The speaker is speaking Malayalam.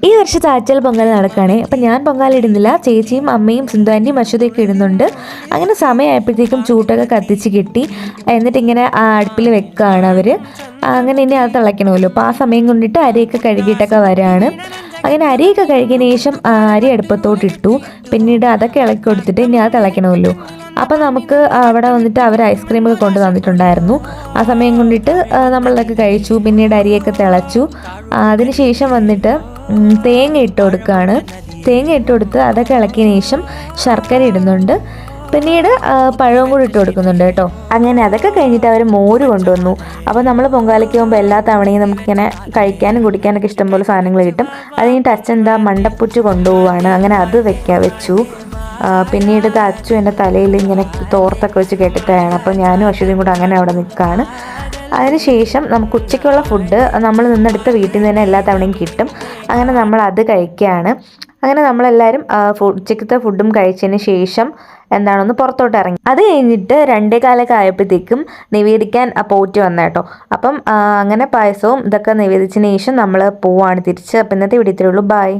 ഈ വർഷത്തെ ആറ്റൽ പൊങ്കൽ നടക്കുകയാണേ. അപ്പം ഞാൻ പൊങ്കാലിടുന്നില്ല, ചേച്ചിയും അമ്മയും സിന്ധു ആൻറ്റിയും അശ്വതിയൊക്കെ ഇടുന്നുണ്ട്. അങ്ങനെ സമയമായപ്പോഴത്തേക്കും ചൂട്ടൊക്കെ കത്തിച്ച് കിട്ടി. എന്നിട്ട് ഇങ്ങനെ അടുപ്പിൽ വെക്കുകയാണ് അവർ. അങ്ങനെ ഇനി അത് തിളയ്ക്കണമല്ലോ. അപ്പോൾ ആ സമയം കൊണ്ടിട്ട് അരിയൊക്കെ കഴുകിയിട്ടൊക്കെ വരാണ്. അങ്ങനെ അരിയൊക്കെ കഴുകിയതിന് ശേഷം അരി അടുപ്പത്തോട്ടിട്ടു. പിന്നീട് അതൊക്കെ ഇളക്കി കൊടുത്തിട്ട് ഇനി അത് തിളയ്ക്കണമല്ലോ. അപ്പം നമുക്ക് അവിടെ വന്നിട്ട് അവർ ഐസ്ക്രീമൊക്കെ കൊണ്ട് തന്നിട്ടുണ്ടായിരുന്നു. ആ സമയം കൊണ്ടിട്ട് നമ്മളതൊക്കെ കഴിച്ചു. പിന്നീട് അരിയൊക്കെ തിളച്ചു. അതിനുശേഷം വന്നിട്ട് തേങ്ങ ഇട്ട് കൊടുക്കുകയാണ്. തേങ്ങ ഇട്ട് കൊടുത്ത് അതൊക്കെ ഇളക്കിയതിന് ശേഷം ശർക്കര ഇടുന്നുണ്ട്. പിന്നീട് പഴവും കൂടി ഇട്ട് കൊടുക്കുന്നുണ്ട് കേട്ടോ. അങ്ങനെ അതൊക്കെ കഴിഞ്ഞിട്ട് അവർ മോര് കൊണ്ടുവന്നു. അപ്പോൾ നമ്മൾ പൊങ്കാലയ്ക്ക് പോകുമ്പോൾ എല്ലാ തവണയും നമുക്കിങ്ങനെ കഴിക്കാനും കുടിക്കാനൊക്കെ ഇഷ്ടംപോലെ സാധനങ്ങൾ കിട്ടും. അത് കഴിഞ്ഞിട്ട് അച്ഛൻ എന്താ മണ്ടപ്പുറ്റ് കൊണ്ടുപോവാണ്. അങ്ങനെ അത് വെച്ചു. പിന്നീട് ഇത് അച്ചു എൻ്റെ തലയിൽ ഇങ്ങനെ തോർത്തൊക്കെ വെച്ച് കെട്ടിത്തരാണ്. അപ്പോൾ ഞാനും അശ്വതിയും കൂടെ അങ്ങനെ അവിടെ നിൽക്കുകയാണ്. അതിനുശേഷം നമുക്ക് ഉച്ചയ്ക്കുള്ള ഫുഡ് നമ്മൾ നിന്നെടുത്ത വീട്ടിൽ നിന്ന് തന്നെ എല്ലാ തവണയും കിട്ടും. അങ്ങനെ നമ്മൾ അത് കഴിക്കുകയാണ്. അങ്ങനെ നമ്മളെല്ലാവരും ഉച്ചയ്ക്കത്തെ ഫുഡും കഴിച്ചതിന് ശേഷം എന്താണെന്ന് പുറത്തോട്ട് ഇറങ്ങി. അത് കഴിഞ്ഞിട്ട് 2:15 ആയപ്പോഴത്തേക്കും നിവേദിക്കാൻ പോറ്റി വന്ന കേട്ടോ. അപ്പം അങ്ങനെ പായസവും ഇതൊക്കെ നിവേദിച്ചതിന് ശേഷം നമ്മൾ പോവാണ് തിരിച്ച്. അപ്പം ഇന്നത്തെ വീഡിയോ ഇത്രയേ ഉള്ളൂ. ബൈ.